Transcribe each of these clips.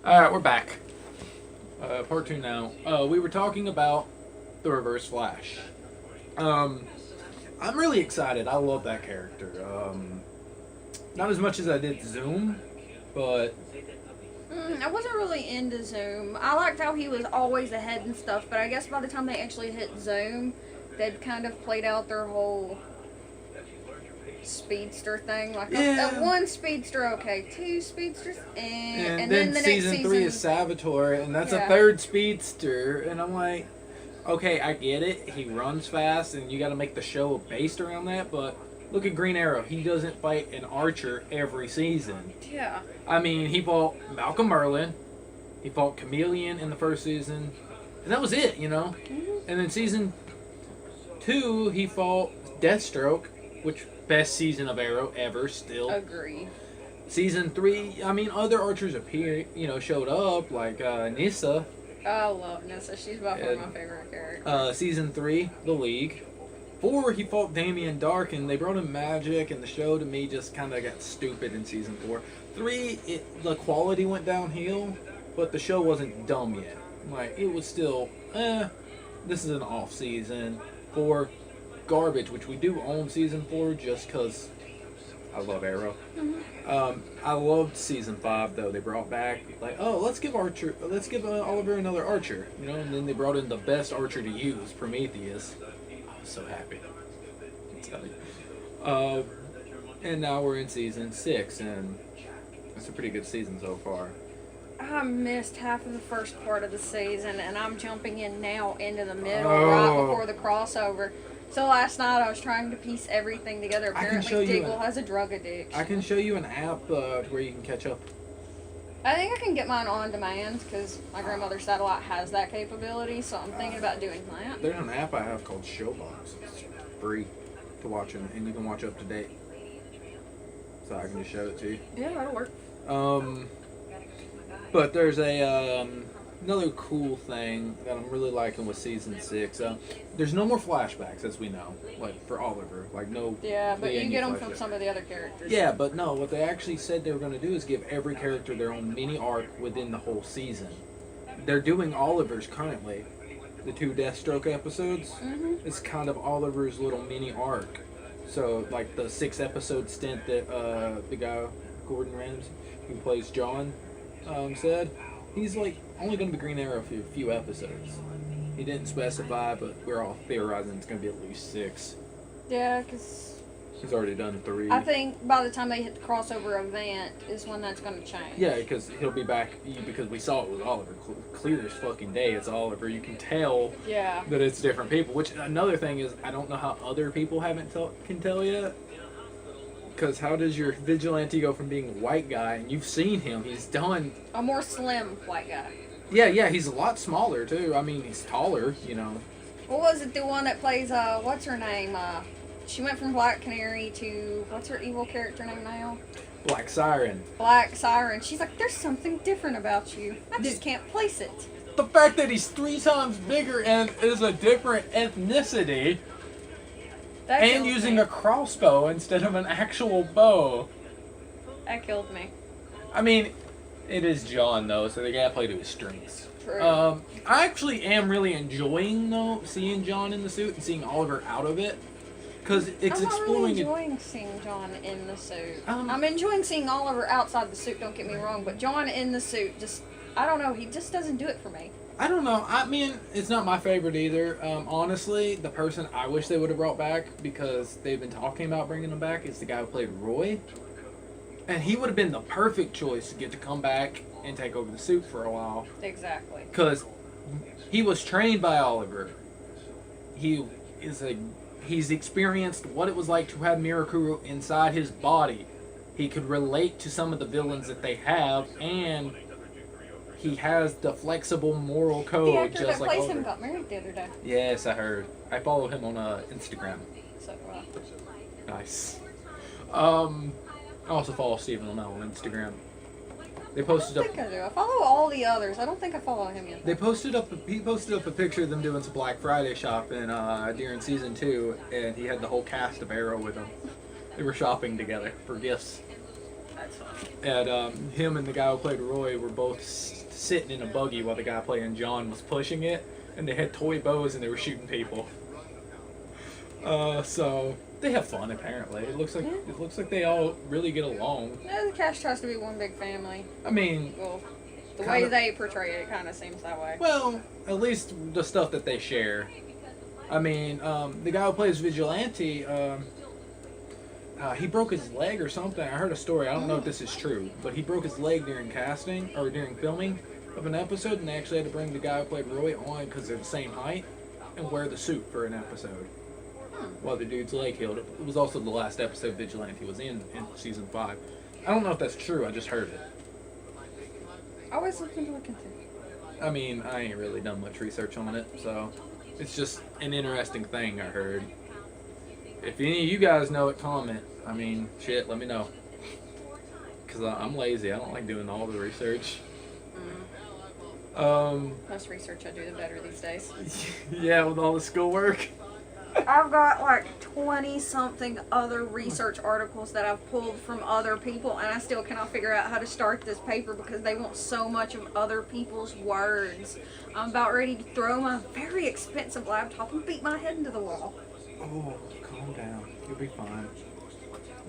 Alright, we're back. Part 2 now. We were talking about the Reverse Flash. I'm really excited. I love that character. Not as much as I did Zoom, but... I wasn't really into Zoom. I liked how he was always ahead and stuff, but I guess by the time they actually hit Zoom, they'd kind of played out their whole speedster thing. Like, one speedster, okay, two speedsters, and then the season next 3 is Salvatore, and that's a third speedster, and I'm like, okay, I get it, he runs fast, and you gotta make the show based around that, but look at Green Arrow, he doesn't fight an Archer every season. Yeah. I mean, he fought Malcolm Merlin, he fought Chameleon in the first season, and that was it, you know? Mm-hmm. And then season 2, he fought Deathstroke, which best season of Arrow ever, still. Agree. Season 3, I mean, other archers showed up, like Nissa. I love Nissa. She's about one of my favorite characters. Season 3, The League. 4, he fought Damien Dark, and they brought in magic, and the show to me just kind of got stupid in season 4. 3, the quality went downhill, but the show wasn't dumb yet. Like, it was still, this is an off season. 4, garbage, which we do own season 4 just because I love Arrow. Mm-hmm. I loved season 5 though. They brought back like, oh, let's give Oliver another Archer, you know, and then they brought in the best Archer to use, Prometheus. I was so happy. And now we're in season 6, and it's a pretty good season so far. I missed half of the first part of the season, and I'm jumping in now into the middle right before the crossover. So last night I was trying to piece everything together. Apparently Diggle has a drug addiction. I can show you an app where you can catch up. I think I can get mine on demand because my grandmother's satellite has that capability, so I'm thinking about doing that. There's an app I have called Showbox. It's free to watch them, and you can watch up to date. So I can just show it to you. Yeah, that'll work. But there's another cool thing that I'm really liking with season 6. There's no more flashbacks, as we know, like for Oliver. Like no. Yeah, but you get them from some of the other characters. Yeah, but no. What they actually said they were going to do is give every character their own mini arc within the whole season. They're doing Oliver's currently. The 2 Deathstroke episodes. Mm-hmm. It's kind of Oliver's little mini arc. So like the 6-episode stint that the guy Gordon Ramsay, who plays John, said. He's like only going to be Green Arrow for a few episodes. He didn't specify, but we're all theorizing it's going to be at least 6. Yeah, because he's already done 3. I think by the time they hit the crossover event is when that's going to change. Yeah, because he'll be back, because we saw it with Oliver. Clear as fucking day, it's Oliver. You can tell that it's different people. Which, another thing is, I don't know how other people can tell yet. Because how does your vigilante go from being a white guy, and you've seen him, he's done... A more slim white guy. Yeah, he's a lot smaller, too. I mean, he's taller, you know. What was it, the one that plays, what's her name? She went from Black Canary to, what's her evil character name now? Black Siren. Black Siren. She's like, there's something different about you. I just can't place it. The fact that he's 3 times bigger and is a different ethnicity... And using a crossbow instead of an actual bow. That killed me. I mean, it is John, though, so they gotta play to his strengths. True. I actually am really enjoying, though, seeing John in the suit and seeing Oliver out of it. Because it's I'm not exploring... really enjoying seeing John in the suit. I'm enjoying seeing Oliver outside the suit, don't get me wrong, but John in the suit, just, I don't know, he just doesn't do it for me. I don't know. I mean, it's not my favorite either. Honestly, the person I wish they would have brought back, because they've been talking about bringing him back, is the guy who played Roy. And he would have been the perfect choice to get to come back and take over the suit for a while. Exactly. Because he was trained by Oliver. He's experienced what it was like to have Mirakuru inside his body. He could relate to some of the villains that they have, and... he has the flexible moral code. The actor just that like plays him got married the other day. Yes, I heard. I follow him on Instagram. So do I. Nice. I also follow Stephen Amell on Instagram. They posted I don't think I do. I follow all the others. I don't think I follow him yet. He posted up a picture of them doing some Black Friday shopping during season 2, and he had the whole cast of Arrow with him. They were shopping together for gifts. that's funny. And him and the guy who played Roy were both sitting in a buggy while the guy playing John was pushing it, and they had toy bows and they were shooting people. So they have fun apparently. It looks like they all really get along. Yeah, the cast tries to be one big family. I mean, well, the way they portray it kind of seems that way. Well, at least the stuff that they share. I mean, the guy who plays Vigilante, he broke his leg or something. I heard a story. I don't know if this is true, but he broke his leg during casting or during filming of an episode, and they actually had to bring the guy who played Roy on because they're the same height and wear the suit for an episode. While the dude's leg healed. It was also the last episode Vigilante was in season 5. I don't know if that's true. I just heard it. Always looking to look into. I mean, I ain't really done much research on it, so it's just an interesting thing I heard. If any of you guys know it, comment. I mean, shit, let me know. Because I'm lazy. I don't like doing all the research. Most research I do, the better these days. Yeah, with all the schoolwork. I've got like 20-something other research articles that I've pulled from other people, and I still cannot figure out how to start this paper because they want so much of other people's words. I'm about ready to throw my very expensive laptop and beat my head into the wall. Oh, calm down. You'll be fine.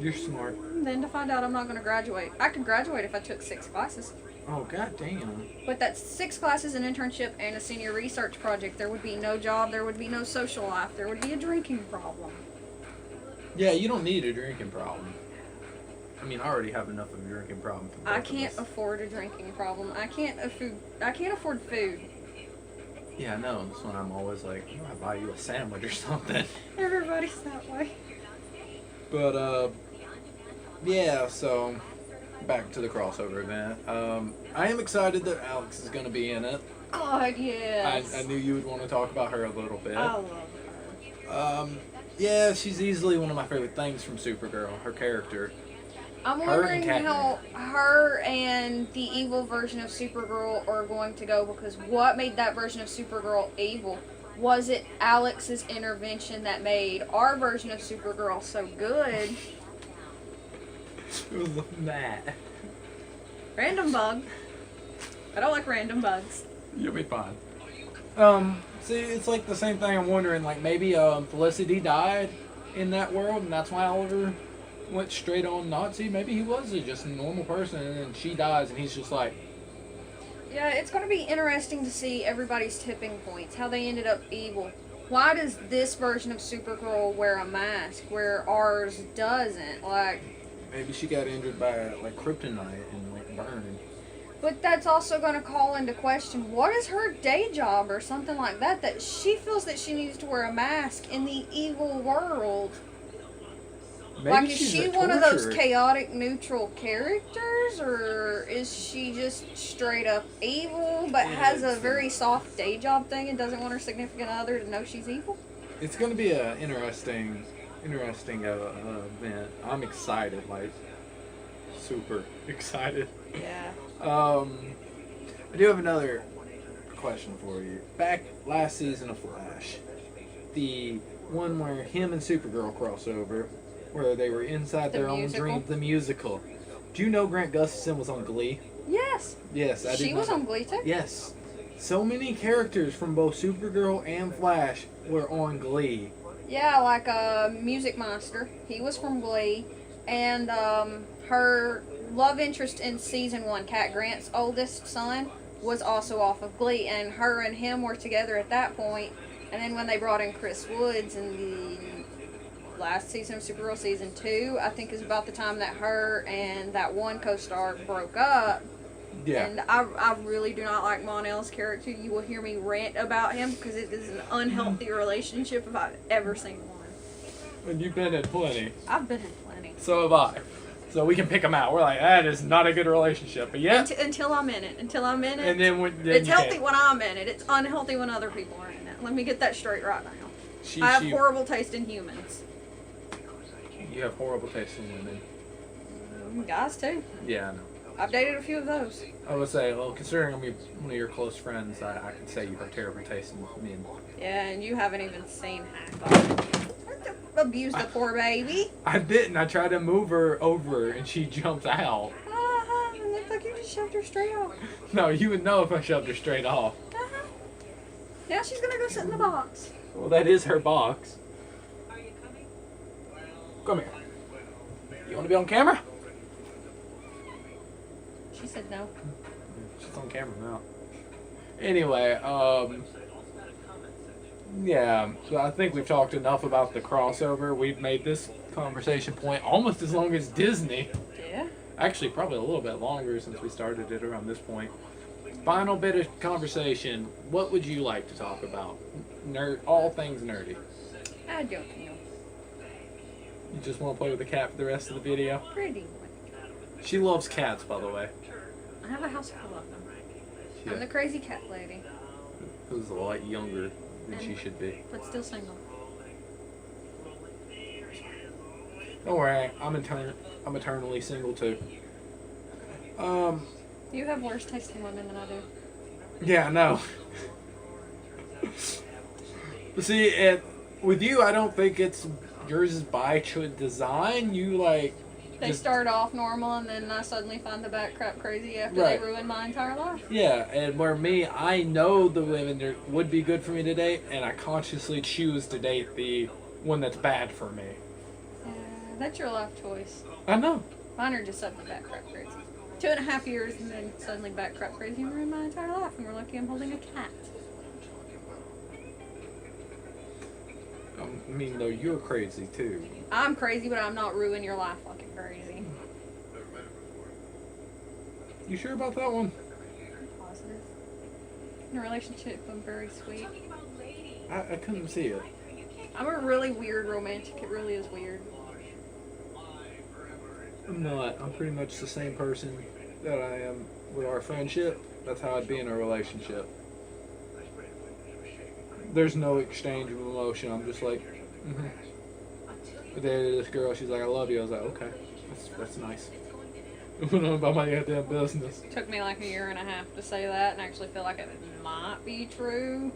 You're smart. And then to find out I'm not going to graduate. I could graduate if I took 6 classes. Oh, goddamn. But that's 6 classes, an internship, and a senior research project. There would be no job, there would be no social life, there would be a drinking problem. Yeah, you don't need a drinking problem. I mean, I already have enough of a drinking problem. I can't afford a drinking problem. I can't afford food. Yeah, I know. That's when I'm always like, I buy you a sandwich or something. Everybody's that way. But, yeah, so back to the crossover event. I am excited that Alex is going to be in it. God, yes. I knew you would want to talk about her a little bit. I love her. Yeah, she's easily one of my favorite things from Supergirl, her character. I'm wondering how her and the evil version of Supergirl are going to go, because what made that version of Supergirl evil? Was it Alex's intervention that made our version of Supergirl so good? It was that. Random bug. I don't like random bugs. You'll be fine. See, it's like the same thing. I'm wondering, like, maybe Felicity died in that world, and that's why Oliver went straight on Nazi. Maybe he was just a normal person, and then she dies, and he's just like... Yeah, it's going to be interesting to see everybody's tipping points, how they ended up evil. Why does this version of Supergirl wear a mask where ours doesn't? Like... Maybe she got injured by, like, kryptonite and, like, burned. But that's also going to call into question, what is her day job or something like that, that she feels that she needs to wear a mask in the evil world? Maybe like, is she one of those chaotic neutral characters, or is she just straight up evil but has a very soft day job thing and doesn't want her significant other to know she's evil? It's going to be an interesting event. I'm excited, like, super excited. Yeah. I do have another question for you. Back last season of Flash, the one where him and Supergirl cross over, where they were inside their own dream, the musical. Do you know Grant Gustafson was on Glee? Yes. Yes, I did. She was on Glee too? Yes. So many characters from both Supergirl and Flash were on Glee. Yeah, like Music Monster. He was from Glee. And her love interest in season 1, Cat Grant's oldest son, was also off of Glee. And her and him were together at that point. And then when they brought in Chris Woods in the last season of Supergirl, season 2, I think is about the time that her and that one co-star broke up. Yeah. And I really do not like Mon-El's character. You will hear me rant about him because it is an unhealthy relationship if I've ever seen one. And you've been in plenty. I've been in plenty. So have I. So we can pick them out. We're like, that is not a good relationship. But yeah. Until I'm in it. Until I'm in it. And then it's healthy when I'm in it. It's unhealthy when other people are in it. Let me get that straight right now. I have horrible taste in humans. You have horrible taste in women. Guys too. Yeah, I know. I've dated a few of those. I would say, well, considering I'm one of your close friends, I can say you have terrible taste in men. Yeah, and you haven't even seen half of it. abuse the poor baby. I didn't. I tried to move her over and she jumped out. It looked like you just shoved her straight off. No, you would know if I shoved her straight off. Now she's gonna go sit in the box. Well, that is her box. Come here. You want to be on camera? She said no. She's on camera now. Anyway, yeah, so I think we've talked enough about the crossover. We've made this conversation point almost as long as Disney. Yeah. Actually, probably a little bit longer since we started it around this point. Final bit of conversation. What would you like to talk about? All things nerdy. I don't know. You just want to play with the cat for the rest of the video? Pretty much. She loves cats, by the way. I have a house full of them. Yeah. I'm the crazy cat lady. Who's a lot younger than she should be. But still single. Don't worry, I'm eternally single too. You have worse taste in women than I do. Yeah, I know. But see, with you, I don't think it's yours is by design. You They start off normal and then I suddenly find the back crap crazy after Right. they ruin my entire life. Yeah, and where me, I know the women that would be good for me to date, and I consciously choose to date the one that's bad for me. That's your life choice. I know. Mine are just suddenly back crap crazy. 2.5 years and then suddenly back crap crazy and ruin my entire life. And we're lucky I'm holding a cat. I mean, though, you're crazy too. I'm crazy, but I'm not ruining your life fucking crazy. You sure about that one? I'm positive. In a relationship, I'm very sweet. I couldn't see it. I'm a really weird romantic. It really is weird. I'm not. I'm pretty much the same person that I am with our friendship. That's how I'd be in a relationship. There's no exchange of emotion. I'm just like, mm-hmm. I dated this girl. She's like, I love you. I was like, okay, that's nice. Went on about my goddamn business. It took me like 1.5 years to say that and actually feel like it might be true.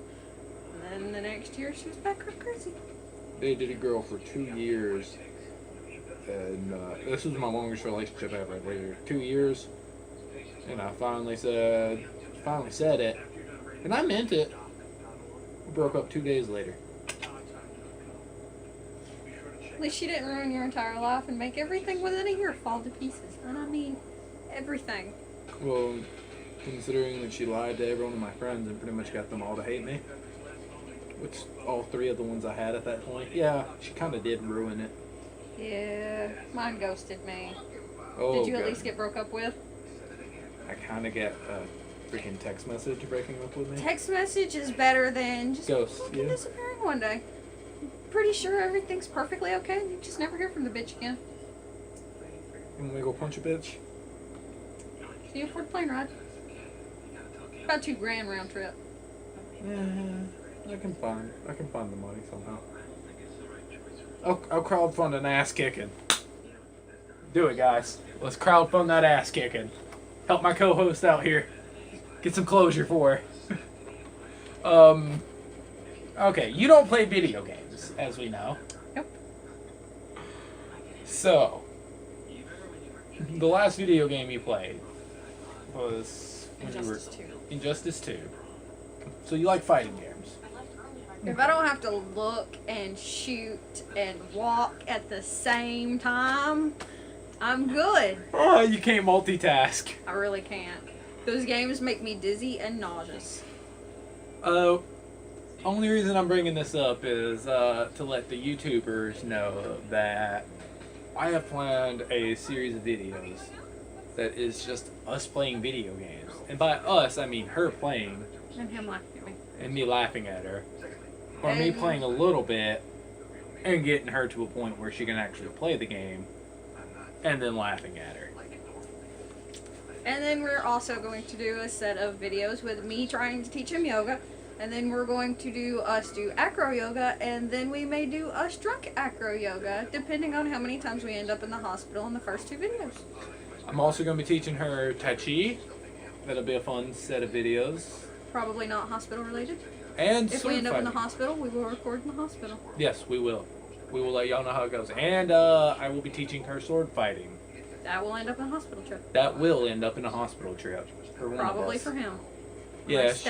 And then the next year, she was back up crazy. Dated a girl for 2 years. And this was my longest relationship ever. I dated her 2 years. And I finally said it. And I meant it. We broke up 2 days later. At least she didn't ruin your entire life and make everything within a year fall to pieces. And I mean, everything. Well, considering that she lied to every one of my friends and pretty much got them all to hate me. Which, all 3 of the ones I had at that point. Yeah, she kind of did ruin it. Yeah, mine ghosted me. Oh, Did you at God. least get broke up with? I kind of get a freaking text message breaking up with me. Text message is better than just Ghost, fucking yeah. disappearing one day. Pretty sure everything's perfectly okay. You just never hear from the bitch again. You want me to go punch a bitch? Can you afford a plane ride? About $2,000 round trip. Yeah, I can find the money somehow. I'll crowdfund an ass kicking. Do it, guys. Let's crowdfund that ass kicking. Help my co-host out here. Get some closure for her. Okay, you don't play video games, as we know. Nope. So, the last video game you played was Injustice 2. Injustice 2. So you like fighting games? If I don't have to look and shoot and walk at the same time, I'm good. Oh, you can't multitask. I really can't. Those games make me dizzy and nauseous. Only reason I'm bringing this up is to let the YouTubers know that I have planned a series of videos that is just us playing video games. And by us, I mean her playing And him laughing at me. and me laughing at her. Or me playing a little bit and getting her to a point where she can actually play the game and then laughing at her. And then we're also going to do a set of videos with me trying to teach him yoga. And then we're going to do acro yoga. And then we may do us drunk acro yoga, depending on how many times we end up in the hospital in the first 2 videos. I'm also going to be teaching her Tai Chi. That'll be a fun set of videos. Probably not hospital related. And If we end up in the hospital, we will record in the hospital. Yes, we will. We will let y'all know how it goes. And I will be teaching her sword fighting. That will end up in a hospital trip. That will end up in a hospital trip. Probably for him. Yes.